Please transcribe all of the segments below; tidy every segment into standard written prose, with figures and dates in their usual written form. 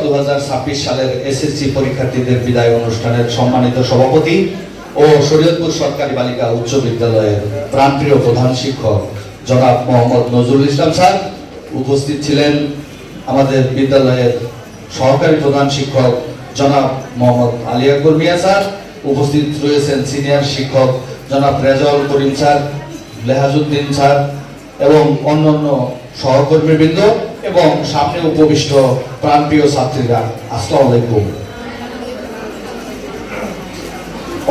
2026 সালের এসএসসি পরীক্ষার্থীদের বিদায় অনুষ্ঠানের সম্মানিত সভাপতি ও শরীয়তপুর সরকারি বালিকা উচ্চ বিদ্যালয়ের প্রাণপ্রিয় প্রধান শিক্ষক জনাব মোহাম্মদ নজরুল ইসলাম স্যার, উপস্থিত ছিলেন আমাদের বিদ্যালয়ের সহকারী প্রধান শিক্ষক জনাব মোহাম্মদ আলী আকবর মিয়া স্যার, উপস্থিত রয়েছেন সিনিয়র শিক্ষক জনাব রেজাউল করিম স্যার, লেহাজউদ্দিন স্যার এবং অন্যান্য সহকর্মীবৃন্দ এবং সামনে উপবিষ্ট প্রাণপ্রিয় ছাত্রীরা, আসসালামু আলাইকুম।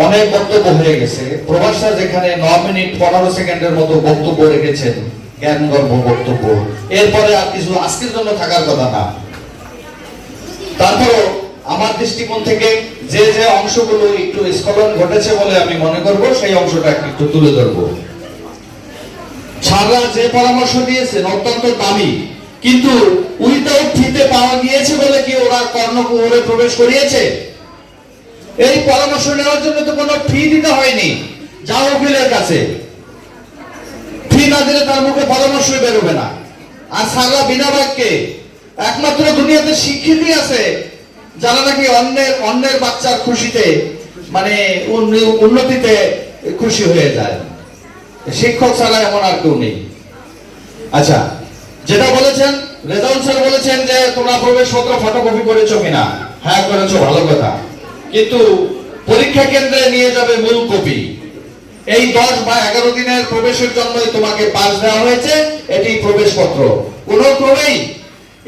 অনেক বক্তব্য হয়ে গেছে। প্রভাষা যেখানে 9 মিনিট 15 সেকেন্ডের মতো বক্তব্য রেখেছেন, জ্ঞানগর্ভ বক্তব্য, এরপরে আর কিছু আজকের জন্য থাকার কথা না। তারপরও আমার দৃষ্টিকোণ থেকে যে যে অংশগুলো একটু স্খলন ঘটেছে বলে আমি মনে করব, সেই অংশটা একটু তুলে ধরবো। ছাড়া যে পরামর্শ দিয়েছেন অত্যন্ত দামি, কিন্তু উইদাউট ফিতে পাওয়া গিয়েছে বলে কি ওরা কর্ণকুহরে প্রবেশ করিয়েছে? এই পরামর্শ নেওয়ার জন্য তো কোনো ফি দিতে হয়নি। যাও উকিলের কাছে, ফি না দিলে তার মুখে পরামর্শই বেরোবে না। আর সারা বিনা বাক্যে একমাত্র দুনিয়াতে শিক্ষিতই আছে যারা নাকি অন্যের বাচ্চার খুশিতে, মানে উন্নতিতে খুশি হয়ে যায়। শিক্ষক ছাড়া এমন আর কেউ নেই। আচ্ছা, যেটা বলেছেন রেজাউল স্যার বলেছেন যে তোমরা প্রবেশপত্র ফটোকপি করেছো কিনা? হ্যাঁ করেছো, ভালো কথা। কিন্তু পরীক্ষা কেন্দ্রে নিয়ে যাবে মূল কপি। এই 10 বা 11 দিনের প্রবেশের জন্যই তোমাকে পাস দেওয়া হয়েছে, এটি প্রবেশপত্র। কোনো ক্রমেই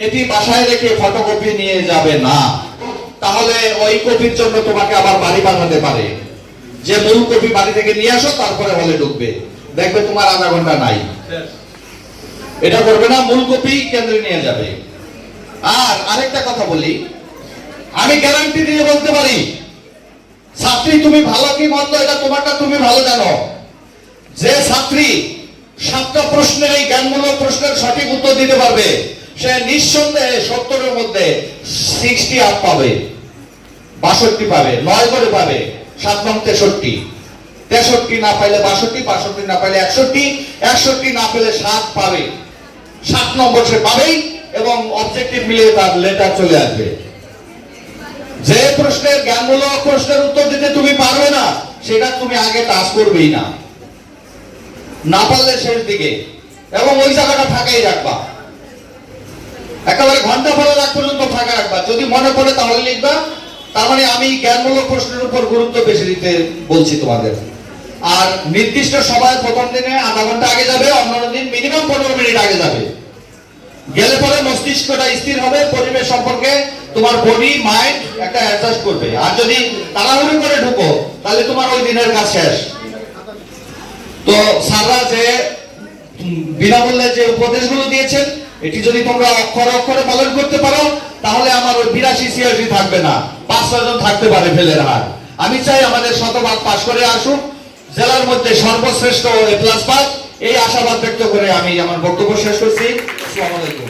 এটি বাসায় রেখে ফটোকপি নিয়ে যাবে না। তাহলে ওই কপির জন্য তোমাকে আবার বাড়ি বানাতে পারে, যে মূল কপি বাড়ি থেকে নিয়ে আসো, তারপরে হলে ঢুকবে, দেখবে তোমার আধা ঘন্টা নাই। এটা করবে না, মূল কপি কেন্দ্রে নিয়ে যাবে। আর আরেকটা কথা বলি, আমি গ্যারান্টি দিয়ে বলতে পারি, ছাত্রী তুমি ভালো কি মন্দ এটা তোমারটা তুমি ভালো জানো। যে ছাত্রী 7টা প্রশ্নের, এই জ্ঞানমূলক প্রশ্নের সঠিক উত্তর দিতে পারবে, সে নিঃসন্দেহে 70-এর মধ্যে 60 আপ পাবে, 62 পাবে, 9 করে পাবে, 7 নং 63, 63 না পাইলে 62, 62 না পাইলে 61, 61 না পেলে 7 পাবে। 7 নম্বর সে পাবেই এবং অবজেক্টিভ মিলিয়ে তার লেটার চলে আসবে। যে প্রশ্নের, জ্ঞানমূলক প্রশ্নের উত্তর দিতে তুমি পারবে না, সেটা তুমি আগে টাচ করবেই না, না পারলে শেষ দিকে, এবং ওই জায়গাটা ফাঁকাই রাখবা, একেবারে ঘন্টা ফেলা রাখ পর্যন্ত ফাঁকা রাখবা। যদি মনে পড়ে তাহলে লিখবা। তার মানে আমি জ্ঞানমূলক প্রশ্নের উপর গুরুত্ব বেশি দিতে বলছি তোমাদের। আর নির্দিষ্ট সময় প্রথম দিনে আধা ঘন্টা আগে যাবে, অন্যান্য দিন মিনিমাম 15 মিনিট আগে যাবে। গেলে পরে মস্তিষ্কটা স্থির হবে, পরিবেশ সম্পর্কে তোমার বডি মাইন্ড একটা অ্যাডজাস্ট করবে। আর যদি তাড়াহুড়ো করে ঢুকো, তাহলে তোমার ওই দিনের কাজ শেষ। তো স্যাররা যে বিনামূল্যে যে উপদেশগুলো দিয়েছেন, এটি যদি তোমরা অক্ষরে অক্ষরে পালন করতে পারো, তাহলে আমার ওই 82-86 থাকবে না, 5-6 জন থাকতে পারে ফেলের হার। আমি চাই আমাদের শতভাগ পাস করে আসুক, জেলার মধ্যে সর্বশ্রেষ্ঠ A+ পাস, এই আশাবাদ ব্যক্ত করে আমি আমার বক্তব্য শেষ করছি। আসসালামু আলাইকুম।